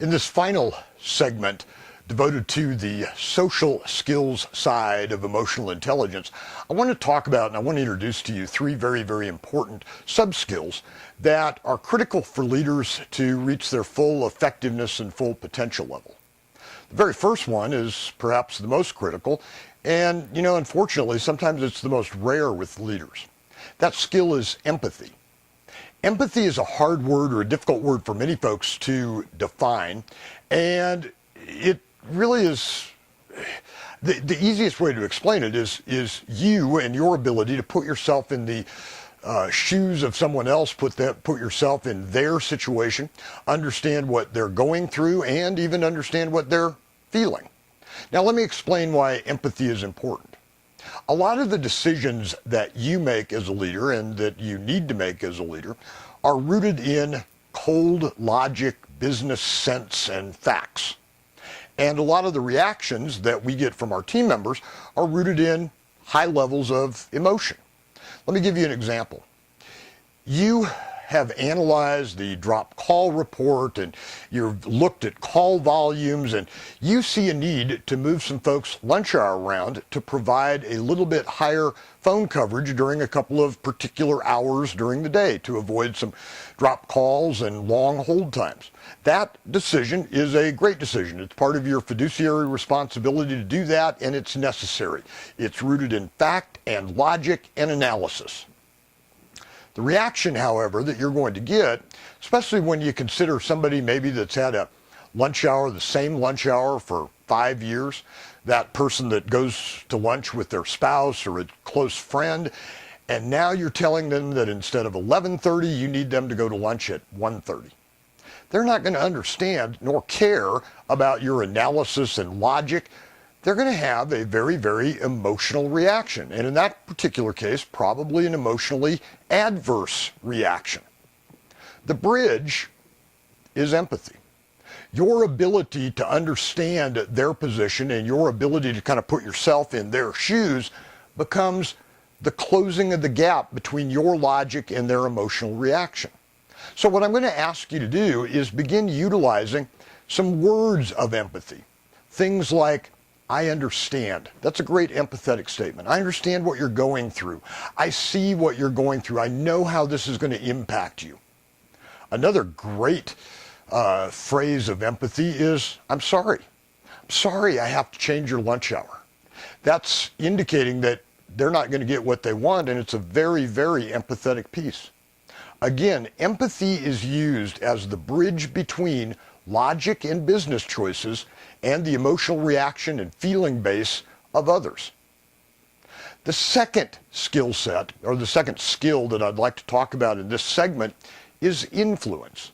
In this final segment devoted to the social skills side of emotional intelligence, I want to talk about and I want to introduce to you three very, very important sub-skills that are critical for leaders to reach their full effectiveness and full potential level. The very first one is perhaps the most critical, and unfortunately, sometimes it's the most rare with leaders. That skill is empathy. Empathy is a hard word or a difficult word for many folks to define, and it really is the easiest way to explain it is you and your ability to put yourself in the shoes of someone else, put yourself in their situation, understand what they're going through, and even understand what they're feeling. Now, let me explain why empathy is important. A lot of the decisions that you make as a leader and that you need to make as a leader are rooted in cold logic, business sense, and facts. And a lot of the reactions that we get from our team members are rooted in high levels of emotion. Let me give you an example. You have analyzed the drop call report and you've looked at call volumes and you see a need to move some folks' lunch hour around to provide a little bit higher phone coverage during a couple of particular hours during the day to avoid some drop calls and long hold times. That decision is a great decision. It's part of your fiduciary responsibility to do that, and it's necessary. It's rooted in fact and logic and analysis. The reaction, however, that you're going to get, especially when you consider somebody maybe that's had a lunch hour, the same lunch hour for 5 years, that person that goes to lunch with their spouse or a close friend, and now you're telling them that instead of 11:30, you need them to go to lunch at 1:30. They're not going to understand nor care about your analysis and logic. They're going to have a very, very emotional reaction. And in that particular case, probably an emotionally adverse reaction. The bridge is empathy. Your ability to understand their position and your ability to kind of put yourself in their shoes becomes the closing of the gap between your logic and their emotional reaction. So what I'm going to ask you to do is begin utilizing some words of empathy. Things like, I understand. That's a great empathetic statement. I understand what you're going through. I see what you're going through. I know how this is going to impact you. Another great phrase of empathy is, I'm sorry. I'm sorry I have to change your lunch hour. That's indicating that they're not going to get what they want, and it's a very, very empathetic piece. Again, empathy is used as the bridge between logic and business choices and the emotional reaction and feeling base of others. The second skill set, or the second skill that I'd like to talk about in this segment, is influence.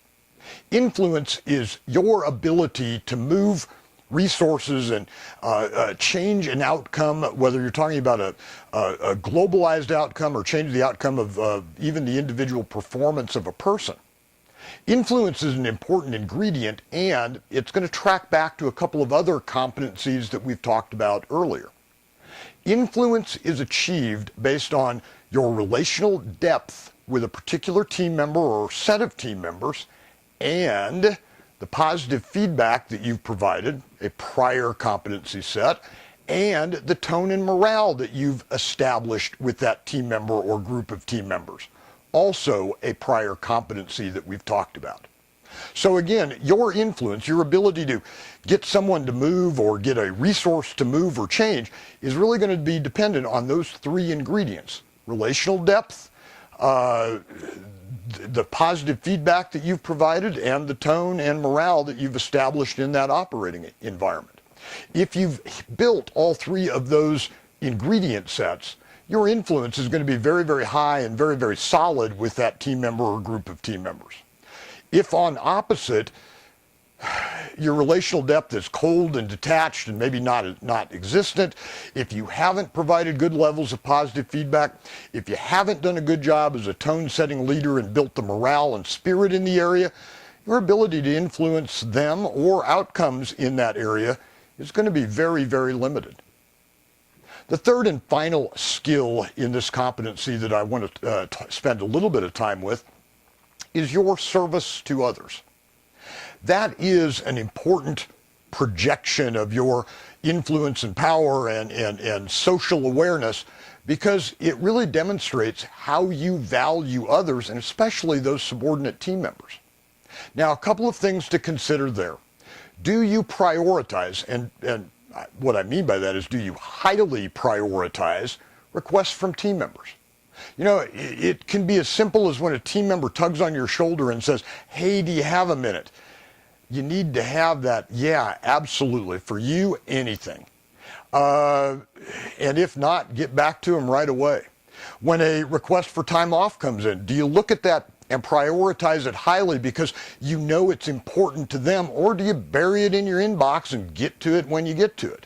Influence is your ability to move resources and change an outcome, whether you're talking about a globalized outcome or change the outcome of even the individual performance of a person. Influence is an important ingredient, and it's going to track back to a couple of other competencies that we've talked about earlier. Influence is achieved based on your relational depth with a particular team member or set of team members and the positive feedback that you've provided, a prior competency set, and the tone and morale that you've established with that team member or group of team members. Also a prior competency that we've talked about. So again, your influence, your ability to get someone to move or get a resource to move or change is really going to be dependent on those three ingredients: relational depth, the positive feedback that you've provided, and the tone and morale that you've established in that operating environment. If you've built all three of those ingredient sets, your influence is going to be very, very high and very, very solid with that team member or group of team members. If on opposite, your relational depth is cold and detached and maybe not existent, if you haven't provided good levels of positive feedback, if you haven't done a good job as a tone-setting leader and built the morale and spirit in the area, your ability to influence them or outcomes in that area is going to be very, very limited. The third and final skill in this competency that I want to spend a little bit of time with is your service to others. That is an important projection of your influence and power and social awareness, because it really demonstrates how you value others, and especially those subordinate team members. Now, a couple of things to consider there. Do you prioritize, and what I mean by that is, do you highly prioritize requests from team members? You know, it can be as simple as when a team member tugs on your shoulder and says, hey, do you have a minute? You need to have that, yeah, absolutely, for you, anything. And if not, get back to them right away. When a request for time off comes in, do you look at that and prioritize it highly because you know it's important to them, or do you bury it in your inbox and get to it when you get to it?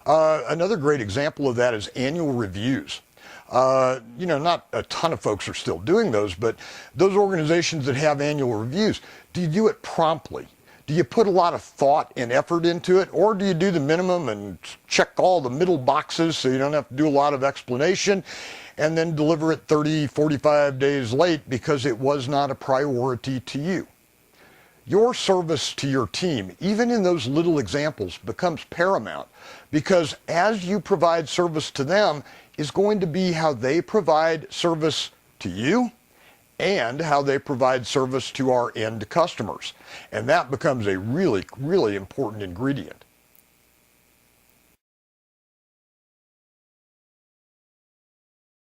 Another great example of that is annual reviews. You know, not a ton of folks are still doing those, but those organizations that have annual reviews, do you do it promptly? Do you put a lot of thought and effort into it, or do you do the minimum and check all the middle boxes so you don't have to do a lot of explanation and then deliver it 30, 45 days late because it was not a priority to you? Your service to your team, even in those little examples, becomes paramount, because as you provide service to them is going to be how they provide service to you and how they provide service to our end customers. And that becomes a really, really important ingredient.